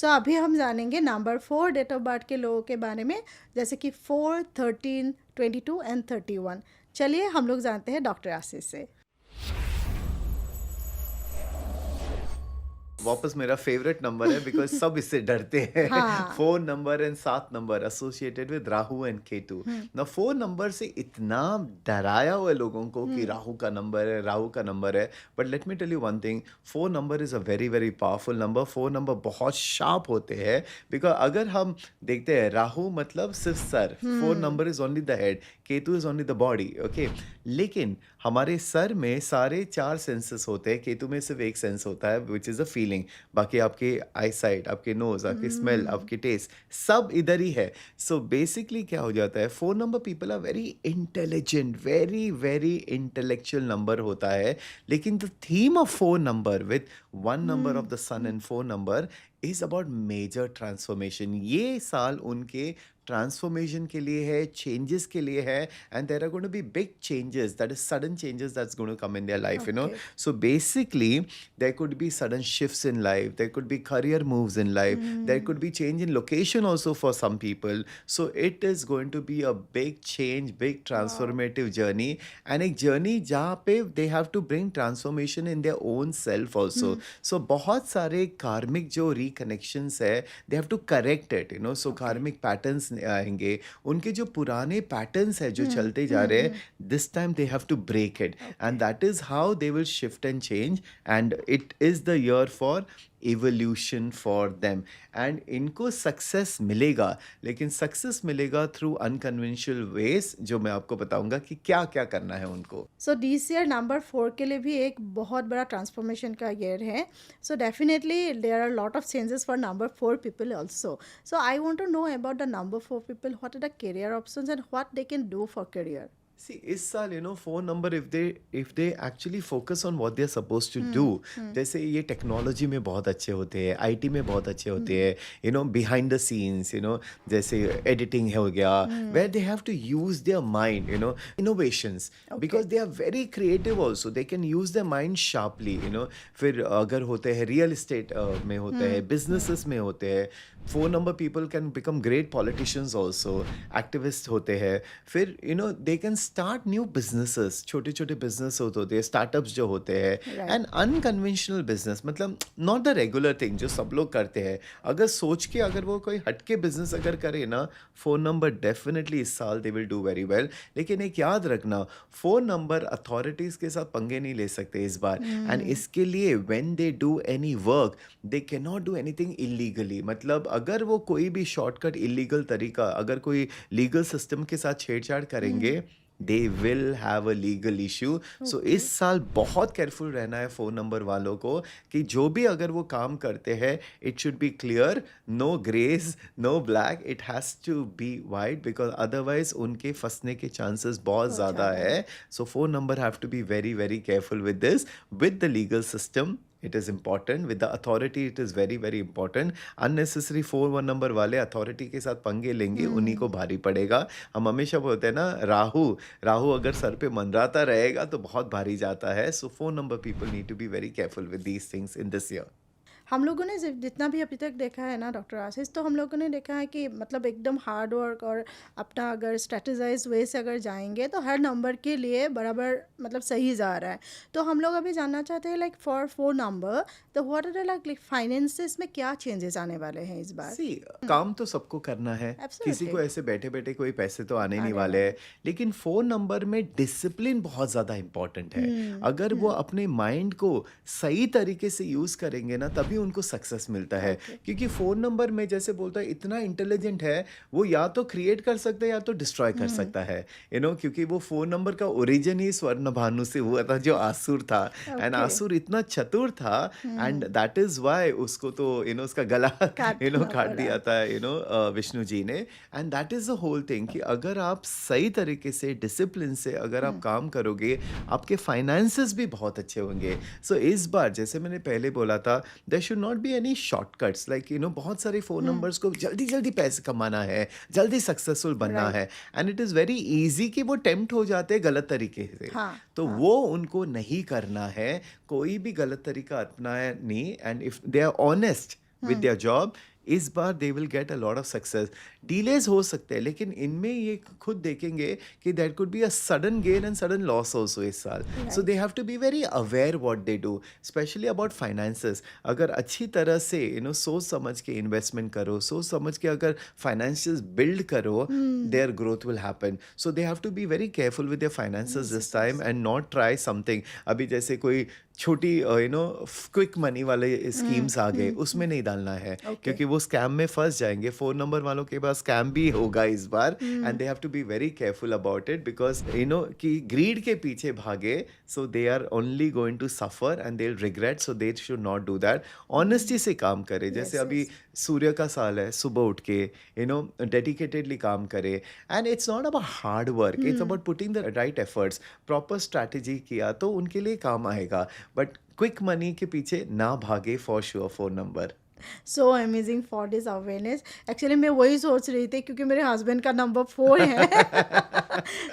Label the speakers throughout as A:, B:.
A: सो अभी हम जानेंगे नंबर 4 डेट ऑफ बर्थ के लोगों के बारे में, जैसे कि 4, 13, 22 एंड 31। चलिए हम लोग जानते हैं डॉक्टर आशीष से।
B: वापस मेरा फेवरेट नंबर है बिकॉज सब इससे डरते हैं।
A: हाँ।
B: 4 number and 7 number associated with Rahu and Ketu.
A: Hmm.
B: ना 4 नंबर से इतना डराया हुआ है लोगों को कि
A: हम्म।
B: राहु का नंबर है, राहु का नंबर है। But let me tell you one thing, 4 number is a very very powerful number. 4 number बहुत शार्प होते हैं बिकॉज अगर हम देखते हैं राहु मतलब सिर्फ sir, 4 number is only the head, Ketu is only the body. Okay, लेकिन हमारे सर में सारे 4 सेंसेस होते हैं, केतु में सिर्फ एक सेंस होता है विच इज़ अ फीलिंग। बाकी आपके आई साइट, आपके नोज, आपकी स्मेल,
A: हम्म।
B: आपकी टेस्ट सब इधर ही है। सो बेसिकली क्या हो जाता है, 4 number people are very intelligent, very very intellectual number होता है। लेकिन the theme of 4 number with 1 number of the sun
A: hmm.
B: And 4 number is about major transformation. ये साल उनके ट्रांसफॉर्मेशन के लिए है, चेंजेस के लिए है, and there are going to be big changes, that is sudden changes that's going to come in their life, you know.
A: Okay.
B: So basically there could be sudden shifts in life, there could be career moves in life, there could be change in location also for some people. So it is going to be a big change, big
A: wow.
B: transformative journey, and एक journey जहाँ पे they have to bring transformation in their own self also. So बहुत सारे karmic जो reconnections है, they have to correct it, you know. So
A: okay.
B: karmic patterns आएंगे, उनके जो पुराने पैटर्न्स है जो
A: हम्म।
B: चलते जा
A: हम्म।
B: रहे हैं, this time they have to break it,
A: okay.
B: And that is how they will shift and change, and it is the year for evolution for them. And इनको सक्सेस मिलेगा, लेकिन सक्सेस मिलेगा थ्रू अनकन्वेंशनल वेज, जो मैं आपको बताऊंगा कि क्या क्या करना है उनको।
A: सो दिस ईयर नंबर 4 के लिए भी एक बहुत बड़ा ट्रांसफॉर्मेशन का ईयर है। So definitely there are lot of changes for number 4 people also. So I want to know about the number 4 people, what are the career options and what they can do for career.
B: See, इस साल you know 4 नंबर if they actually focus on what they are supposed to do, जैसे ये technology में बहुत अच्छे होते हैं, आईटी में बहुत अच्छे होते हैं, you know behind the scenes, you know जैसे एडिटिंग हो गया, where they have to use their mind, you know innovations,
A: okay.
B: because they are very creative also, they can use their mind sharply, you know। फिर अगर होते हैं real estate में होते हैं, बिजनेसेस में होते हैं, 4 number people can become great politicians also, activist होते हैं। फिर you know they can start new businesses, छोटे छोटे बिजनेस होते हैं, स्टार्टअप्स जो होते हैं,
A: राइट।
B: एंड अनकन्वेंशनल बिजनेस, मतलब नॉट द रेगुलर थिंग जो सब लोग करते हैं। अगर सोच के अगर वो कोई हटके बिजनेस अगर करे ना, 4 नंबर डेफिनेटली इस साल they will do very well. लेकिन एक याद रखना, 4 नंबर अथॉरिटीज के साथ पंगे नहीं ले सकते इस बार, एंड इसके लिए when they do any work they can not do anything illegally. मतलब अगर वो कोई भी शॉर्टकट इलीगल तरीका, अगर कोई लीगल सिस्टम के साथ छेड़छाड़ करेंगे, they will have a legal issue. So
A: okay.
B: इस साल बहुत केयरफुल रहना है 4 नंबर वालों को, कि जो भी अगर वो काम करते हैं, it should be clear, no grace, no black, it has to be white, because otherwise उनके फंसने के चांसेस बहुत
A: बहुत
B: ज़्यादा
A: ज़्यादा है।
B: है। So 4 number have to be very very careful with this, with the legal system it is important, with the authority it is very very important। unnecessary 4 1 number वाले अथॉरिटी के साथ पंगे लेंगे, उन्हीं को भारी पड़ेगा। हम हमेशा बोलते हैं ना, राहु राहु अगर सर पे मंडराता रहेगा तो बहुत भारी जाता है। So 4 number people need to be very careful with these things in this year.
A: हम लोगों ने जितना भी अभी तक देखा है ना डॉक्टर आशीष, तो हम लोगों ने देखा है कि मतलब एकदम हार्ड वर्क और अपना अगर स्ट्रेटेजाइज वे से अगर जाएंगे तो हर नंबर के लिए बराबर मतलब सही जा रहा है। तो हम लोग अभी जानना चाहते हैं लाइक फॉर 4 नंबर, तो व्हाट आर लाइक फाइनेंसेस में क्या चेंजेस आने वाले हैं इस बार।
B: सी, काम तो सबको करना है, किसी
A: एब्सोल्युटली।
B: को ऐसे बैठे बैठे कोई पैसे तो आने नहीं
A: आने
B: वाले
A: वाले।
B: हैं। लेकिन 4 नंबर में डिसिप्लिन बहुत ज़्यादा इंपॉर्टेंट है। अगर वो अपने माइंड को सही तरीके से यूज़ करेंगे ना, तभी उनको सक्सेस मिलता है।
A: ओके।
B: क्योंकि 4 नंबर में जैसे बोलता है, इतना इंटेलिजेंट है, वो या तो क्रिएट कर सकता है या तो डिस्ट्रॉय कर सकता है, यू नो। क्योंकि वो 4 नंबर का ओरिजिन ही स्वर्ण भानु से हुआ था, जो आसुर था। And
A: okay.
B: आसुर इतना चतुर था, एंड दैट इज वाई उसको तो यू नो उसका गला
A: काटना
B: काट
A: पड़ा।
B: दिया था, विष्णु जी ने। And that is the whole thing, कि अगर आप सही तरीके से डिसिप्लिन से अगर आप काम करोगे, आपके फाइनेंसेस भी बहुत अच्छे होंगे। सो इस बार जैसे मैंने पहले बोला था, there should not be any shortcuts, like बहुत सारे 4 नंबर्स को जल्दी जल्दी पैसे कमाना है, जल्दी सक्सेसफुल बनना
A: राइट।
B: है, and it is very easy कि वो टेम्प्ट हो जाते हैं गलत तरीके से।
A: हाँ।
B: तो
A: हाँ।
B: वो उनको नहीं करना है, कोई भी गलत तरीका अपनाया नहीं। And if they are honest with their job, इस बार they will get a lot of success. Delays हो सकते हैं लेकिन इनमें ये खुद देखेंगे कि that could be a sudden gain and sudden loss also इस साल। So they
A: right.
B: Have to be very aware what they do, specially about finances. अगर अच्छी तरह से सोच समझ के इन्वेस्टमेंट करो, सोच समझ के अगर फाइनेंशियल बिल्ड करो,
A: हुँ,
B: their growth will happen. So they have to be very careful with their finances
A: yes,
B: this
A: yes,
B: time
A: yes.
B: and not try something। अभी जैसे कोई छोटी क्विक मनी वाले
A: हुँ,
B: स्कीम्स आ गए,
A: हुँ,
B: उसमें नहीं डालना है
A: ओके।
B: क्योंकि वो स्कैम में फंस जाएंगे। फोन नंबर वालों के पास स्कैम भी होगा इस बार, and
A: hmm,
B: they have to be very careful about it because कि ग्रीड के पीछे भागे, so they are only going to suffer and they will regret. So they should not do that.
A: Hmm,
B: honesty से काम करे, जैसे
A: yes,
B: अभी
A: yes.
B: सूर्य का साल है, सुबह उठ के डेडिकेटेडली काम करे। And it's not about hard work, it's
A: hmm.
B: About putting the right efforts. Proper strategy किया तो उनके लिए काम आएगा, बट क्विक मनी के पीछे ना भागे for sure phone number.
A: So amazing for this awareness. Actually मैं वही सोच रही थी क्योंकि मेरे हस्बैंड का नंबर 4 है।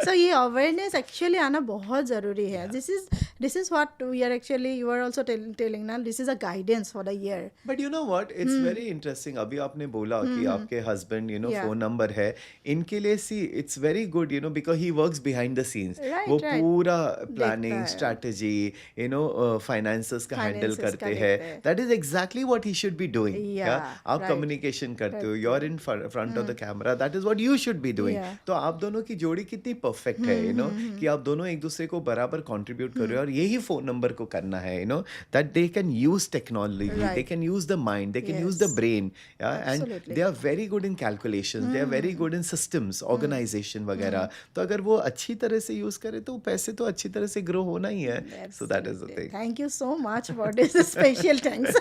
A: सो ये अवेयरनेस एक्चुअली आना बहुत ज़रूरी है। This is what we are actually you are also telling ना, this is a guidance for the year.
B: But you know what, it's
A: hmm,
B: very interesting. अभी आपने बोला
A: हुँ,
B: कि
A: हुँ।
B: आपके हस्बैंड
A: या
B: फोन नंबर है इनके लिए। See it's very good because he works behind the scenes. वो
A: राइट, राइट।
B: पूरा
A: देखता
B: प्लानिंग,
A: है,
B: स्ट्रैटेजी, फाइनेंसेस का हैंडल
A: फाइनेंसेस का
B: करते हैं।
A: देखते हैं।
B: That is exactly what he should be doing.
A: या
B: या आप
A: राइट,
B: कम्युनिकेशन करते हो, यू
A: करते
B: आर
A: हैं।
B: In front of the
A: hmm,
B: camera, that is what you should be doing.
A: या
B: तो आप दोनों की जोड़ी कितनी परफेक्ट है,
A: हुँ, हुँ,
B: कि
A: हुँ,
B: आप दोनों एक दूसरे को बराबर कंट्रीब्यूट कर रहे
A: हुँ।
B: हो। और यही फोन नंबर को करना है, that they can use technology, they
A: right,
B: can use the mind, they can use
A: yes,
B: the brain, yeah, and they
A: absolutely.
B: are very good in calculations, they are very
A: hmm,
B: good in systems,
A: hmm,
B: organization
A: हुँ।
B: वगैरह। तो अगर वो अच्छी तरह से use करे तो पैसे तो अच्छी तरह से ग्रो होना ही है। So that is the
A: absolutely.
B: Thing.
A: Thank you so much for this special thanks.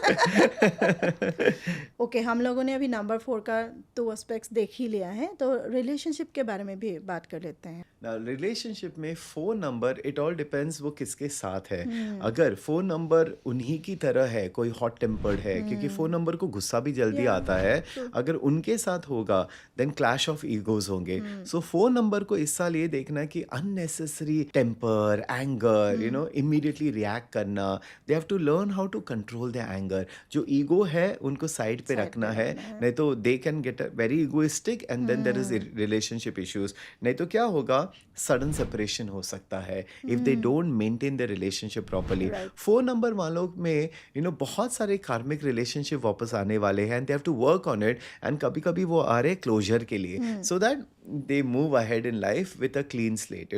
A: Okay, हम लोगों ने अभी नंबर 4 का 2 एस्पेक्ट्स देख ही लिया है, तो रिलेशनशिप के बारे में भी बात कर लेते हैं।
B: रिलेशनशिप में phone number, it all depends वो किसके साथ है।
A: हुँ,
B: अगर फोन नंबर उन्हीं की तरह है, कोई हॉट टेम्पर्ड है, क्योंकि फोन
A: हुँ।
B: नंबर को गुस्सा भी जल्दी
A: या
B: आता है,
A: ट्रू।
B: अगर उनके साथ होगा देन क्लैश ऑफ ईगोज होंगे।
A: हुँ,
B: सो फोन नंबर को इस साल ये देखना है कि unnecessary temper, anger,
A: hmm.
B: Immediately react करना। They have to learn how to control the anger. जो ईगो है उनको साइड पे
A: साइड
B: रखना
A: पे
B: है,
A: रखना है।
B: नहीं तो they can get a very egoistic and then there is
A: hmm,
B: relationship issues. नहीं तो क्या होगा, सडन सेपरेशन हो सकता है if they
A: hmm.
B: Don't maintain the relationship properly.
A: Right.
B: Phone number वालों में बहुत सारे कार्मिक रिलेशनशिप वापस आने वाले हैं, and they have to work on it. And कभी कभी वो आ रहे क्लोजर के लिए,
A: hmm,
B: so that they move ahead in life with a clean slate।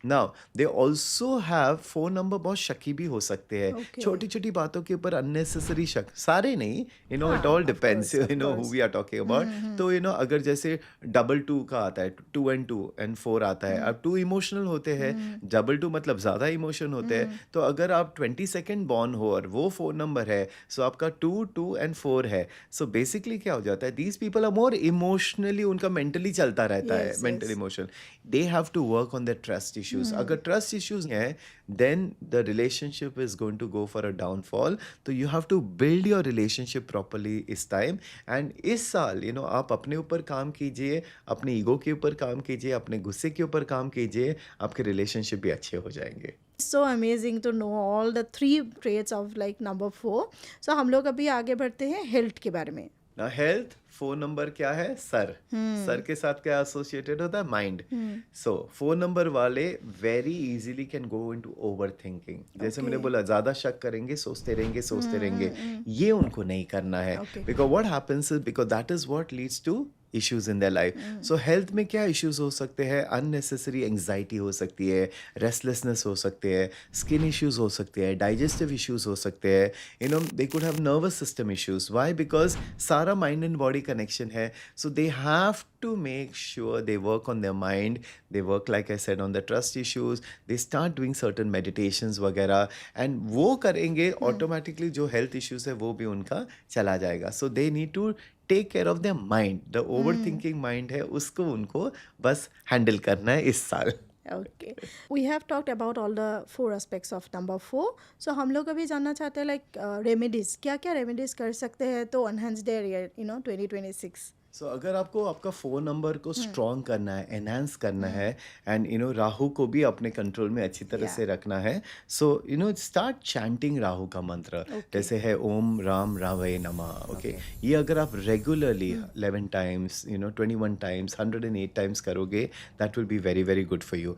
B: now they also have phone number बहुत शकी भी हो सकते हैं,
A: ओके।
B: छोटी छोटी बातों के ऊपर अननेसेसरी शक। सारे नहीं, इट
A: हाँ,
B: all
A: of
B: depends
A: course, of
B: uh
A: course.
B: We are talking about.
A: Hmm, hmm,
B: तो अगर जैसे डबल टू का आता है, 2 and 2 and 4 आता है,
A: हुँ,
B: अब 2 इमोशनल होते हैं,
A: हुँ,
B: डबल 2 मतलब ज़्यादा इमोशन होते हैं।
A: हुँ।
B: तो अगर आप 22nd बॉर्न हो और वो फ़ोन नंबर है, सो आपका 2 2 and 4 है। सो बेसिकली क्या हो जाता है, these people are more emotionally, उनका मेंटली चलता रहता है,
A: yes,
B: mental
A: yes.
B: Emotion. They have to work on the trust issues. अगर
A: हुँ,
B: ट्रस्ट इश्यूज हैं, then the relationship is going to go for a downfall. तो you have to build your relationship properly इस time. And इस साल आप अपने ऊपर काम कीजिए, अपने ईगो के ऊपर काम कीजिए, अपने गुस्से के ऊपर काम कीजिए, आपके रिलेशनशिप भी अच्छे हो जाएंगे।
A: So amazing to know all the 3 traits of like number 4। So हम लोग अभी आगे बढ़ते हैं हेल्थ के बारे में।
B: ना हेल्थ, फोन नंबर क्या है, सर। सर
A: हुँ,
B: के साथ क्या एसोसिएटेड होता है, माइंड।
A: हुँ,
B: सो फोन नंबर वाले very easily can go into over thinking. जैसे
A: ओके।
B: मैंने बोला, ज्यादा शक करेंगे, सोचते रहेंगे सोचते
A: हुँ,
B: रहेंगे।
A: हुँ, हुँ,
B: ये उनको नहीं करना है,
A: okay.
B: Because what happens is, because that is what leads to issues in their life.
A: Hmm,
B: so health में क्या इश्यूज हो सकते हैं, अननेसेसरी एंग्जाइटी हो सकती है, रेस्टलेसनेस हो सकते हैं, स्किन इश्यूज हो सकते हैं, डाइजेस्टिव इश्यूज हो सकते हैं। They could have nervous system issues. Why? Because सारा माइंड एंड बॉडी कनेक्शन है। So they have to make sure they work on their mind. They work, like I said, on the trust issues. They start doing certain meditations वगैरह, and वो करेंगे
A: हुँ,
B: automatically जो health issues है वो भी उनका चला जाएगा। So they need to take care of their mind. The
A: hmm,
B: overthinking mind है, उसको उनको बस handle करना है इस साल।
A: Okay. We have talked about all the 4 aspects of number 4। So हम लोग अभी जानना चाहते हैं लाइक रेमेडीज़, क्या-क्या रेमेडीज़ कर सकते हैं तो एनहांस देयर ईयर 2026?
B: सो अगर आपको आपका फ़ोन नंबर को
A: हुँ,
B: स्ट्रॉन्ग करना है, एनहांस करना
A: हुँ,
B: है एंड राहु को भी अपने कंट्रोल में अच्छी तरह
A: या
B: से रखना है, सो स्टार्ट चैंटिंग राहु का मंत्र।
A: ओके,
B: जैसे है ओम राम रावय नमः, ओके?
A: ओके।
B: ये अगर आप रेगुलरली
A: हुँ,
B: 11 टाइम्स, 21 टाइम्स, 108 टाइम्स करोगे, that will be very, very good for you.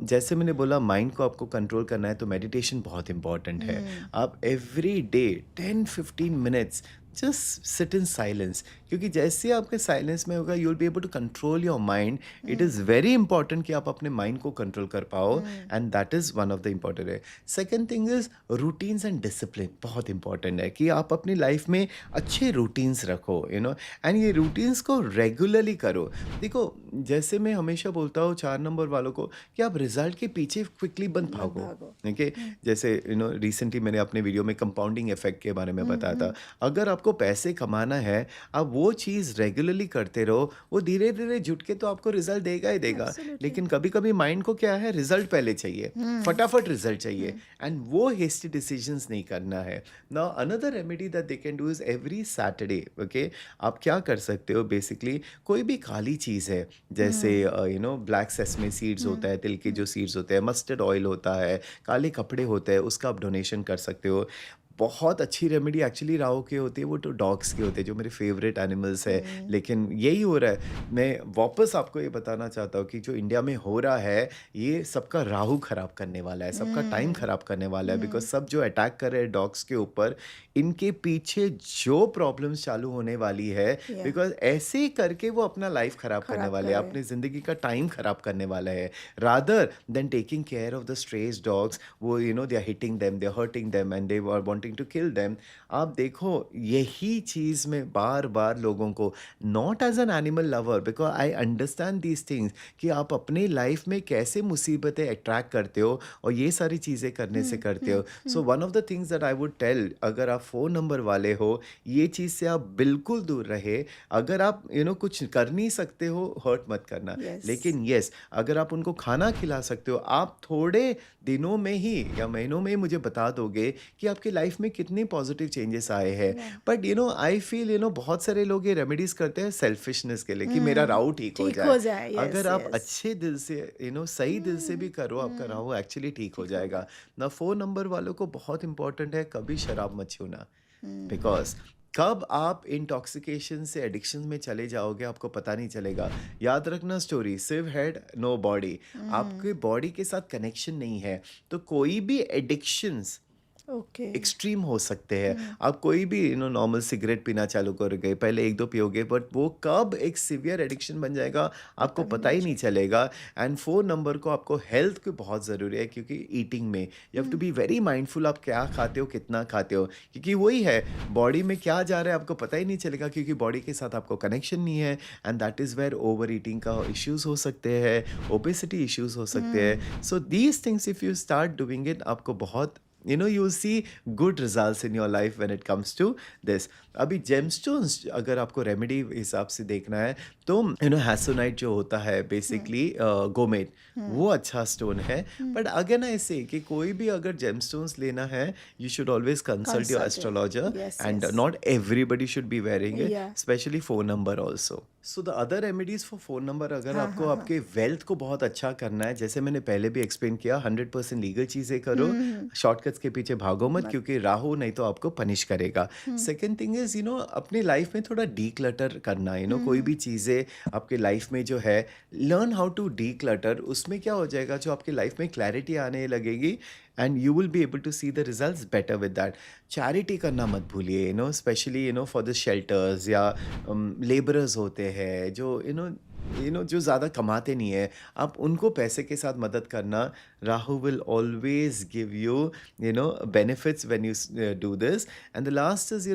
B: जैसे मैंने बोला माइंड को आपको कंट्रोल करना है तो मेडिटेशन बहुत इंपॉर्टेंट है।
A: हुँ,
B: आप every day 10-15 minutes just sit in silence, क्योंकि जैसे आपके साइलेंस में होगा you will be able to control your mind. It
A: hmm,
B: is very important कि आप अपने माइंड को कंट्रोल कर पाओ,
A: hmm,
B: and that is one of the important है। Second thing is routines and discipline बहुत इंपॉर्टेंट है कि आप अपनी लाइफ में अच्छे रूटीन्स रखो, एंड ये रूटीन्स को रेगुलरली करो। देखो, जैसे मैं हमेशा बोलता हूँ 4 नंबर वालों को कि आप रिजल्ट के पीछे क्विकली बंद
A: मत
B: भागो।
A: भागो।
B: ओके?
A: हुँ,
B: जैसे रिसेंटली मैंने अपने वीडियो में कंपाउंडिंग इफेक्ट के बारे में
A: हुँ,
B: बताया था।
A: हुँ,
B: अगर आपको पैसे कमाना है, आप वो चीज़ रेगुलरली करते रहो, वो धीरे-धीरे जुट के तो आपको रिज़ल्ट देगा ही देगा।
A: एब्सोल्युटली।
B: लेकिन कभी-कभी माइंड को क्या है, रिज़ल्ट पहले चाहिए,
A: हुँ,
B: फटाफट रिज़ल्ट चाहिए,
A: हुँ,
B: एंड वो हेस्टी डिसीजंस नहीं करना है। Now another remedy that they can do is every Saturday, okay? आप क्या कर सकते हो बेसिकली, कोई भी काली चीज़ है, जैसे
A: हुँ,
B: ब्लैक सेसमे सीड्स
A: हुँ,
B: होता है, तिल के
A: हुँ,
B: जो सीड्स होते हैं, मस्टर्ड ऑयल होता है, काले कपड़े होते हैं, उसका आप डोनेशन कर सकते हो। बहुत अच्छी रेमेडी एक्चुअली राहो की होती है, वो तो डॉग्स के होते हैं जो मेरे फेवरेट एनिमल्स है।
A: हुँ,
B: लेकिन यही हो रहा है, मैं वापस आपको ये बताना चाहता हूँ कि जो इंडिया में हो रहा है, ये सबका राहु खराब करने वाला है, सबका टाइम
A: हुँ,
B: खराब करने वाला है, बिकॉज
A: हुँ,
B: सब जो अटैक कर रहे हैं डॉग्स के ऊपर, इनके पीछे जो प्रॉब्लम्स चालू होने वाली है,
A: या
B: बिकॉज ऐसे ही करके वो अपना लाइफ खराब करने
A: खराब
B: वाले
A: कर
B: हैं,
A: रहे हैं।
B: अपनी ज़िंदगी का टाइम खराब करने वाला है, rather than taking care of the strays dogs. वो they are hitting them, they are hurting them, and they are wanting to kill them. आप देखो, यही चीज़ मैं बार-बार लोगों को, not as an animal lover, because I understand these things, कि आप अपनी लाइफ़ में कैसे मुसीबतें अट्रैक्ट करते हो और ये सारी चीज़ें करने से
A: हुँ,
B: करते
A: हुँ,
B: हो। So
A: hmm,
B: one of the things that I would tell, अगर आप फ़ोन नंबर वाले हो, ये चीज़ से आप बिल्कुल दूर रहे। अगर आप कुछ कर नहीं सकते हो, हर्ट मत करना।
A: यस,
B: लेकिन येस, अगर आप उनको खाना खिला सकते हो, आप थोड़े दिनों में ही या महीनों में ही मुझे बता दोगे कि आपकी लाइफ में कितने पॉजिटिव चेंजेस आए हैं।
A: या
B: बट आई फील बहुत सारे लोग ये रेमेडीज करते हैं सेल्फिशनेस के लिए, कि मेरा
A: हुँ,
B: राहु ठीक हो
A: ठीक
B: जाए।
A: हो जाए, यस,
B: अगर आप
A: यस।
B: अच्छे दिल से, सही दिल से भी
A: हुँ,
B: करो, आपका
A: हुँ,
B: राहु एक्चुअली ठीक हो
A: ठीक होगा।
B: जाएगा। ना फ़ोन नंबर वालों को बहुत इंपॉर्टेंट है, कभी शराब मत छूना,
A: हुँ,
B: बिकॉज कब आप इंटॉक्सिकेशन से एडिक्शन में चले जाओगे आपको पता नहीं चलेगा। याद रखना, स्टोरी सिर्फ हेड नो बॉडी,
A: हुँ,
B: आपके बॉडी के साथ कनेक्शन नहीं है। तो कोई भी एडिक्शंस
A: ओके।
B: एक्सट्रीम हो सकते हैं।
A: हुँ,
B: आप कोई भी नॉर्मल सिगरेट पीना चालू करोगे, पहले 1-2 पियोगे, बट वो कब एक सीवियर एडिक्शन बन जाएगा आपको
A: पता भी
B: पता
A: नहीं
B: ही नहीं
A: चलता।
B: चलेगा। एंड फ़ोन नंबर को आपको हेल्थ की बहुत ज़रूरी है, क्योंकि ईटिंग में you have to
A: hmm,
B: be very mindful, आप क्या खाते हो, कितना खाते हो, क्योंकि वही है, बॉडी में क्या जा रहा है आपको पता ही नहीं चलेगा, क्योंकि बॉडी के साथ आपको कनेक्शन नहीं है। And that is where overeating का इश्यूज़ हो सकते हैं, ओबेसिटी इश्यूज़ हो सकते
A: हुँ,
B: हैं। So these things if you start doing it, आपको बहुत you'll see good results in your life when it comes to this. अभी जेमस्टोन्स अगर आपको रेमेडी हिसाब से देखना है, तो हैसोनाइट जो होता है
A: हुँ,
B: बेसिकली गोमेड,
A: हुँ,
B: वो अच्छा स्टोन है।
A: हुँ,
B: बट अगेन ऐसे कि कोई भी अगर जेमस्टोन्स लेना है, you should always consult your
A: consulted,
B: astrologer,
A: yes,
B: and
A: yes.
B: Not everybody should be wearing it,
A: या
B: specially phone number also. So the other remedies for phone number, अगर
A: हाँ,
B: आपको
A: हाँ, हाँ।
B: आपके वेल्थ को बहुत अच्छा करना है, जैसे मैंने पहले भी एक्सप्लेन किया, 100% लीगल चीज़ें करो,
A: हुँ, हुँ,
B: शॉर्टकट्स के पीछे भागो मत,
A: मत
B: क्योंकि राहु नहीं तो आपको पनिश करेगा।
A: हुँ,
B: सेकंड थिंग इज़ अपनी लाइफ में थोड़ा डीक्लटर करना, कोई
A: हुँ,
B: भी चीज़ें आपके लाइफ में जो है, लर्न हाउ टू डीक्लटर। उसमें क्या हो जाएगा, जो आपकी लाइफ में क्लैरिटी आने लगेगी, and you will be able to see the results better with that. Charity करना मत भूलिए, स्पेशली फॉर द शेल्टर्स, या लेबरर्स होते हैं जो जो ज़्यादा कमाते नहीं है, आप उनको पैसे के साथ मदद करना। Rahu will always give you benefits when you do this. And the last is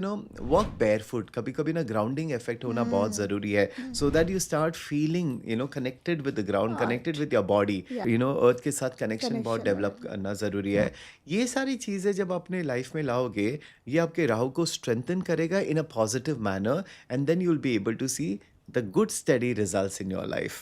B: walk barefoot. कभी कभी ना ग्राउंडिंग इफेक्ट होना बहुत
A: हुँ,
B: ज़रूरी है,
A: hmm,
B: so that you start feeling connected with the ground, connected
A: art
B: with your body.
A: या
B: earth के साथ कनेक्शन बहुत
A: कनेक्शन
B: डेवलप
A: वाला।
B: करना ज़रूरी है। ये सारी चीज़ें जब अपने लाइफ में लाओगे, ये आपके राहु को स्ट्रेंथन करेगा in a positive manner, and then you will be able to see the good steady results in your life.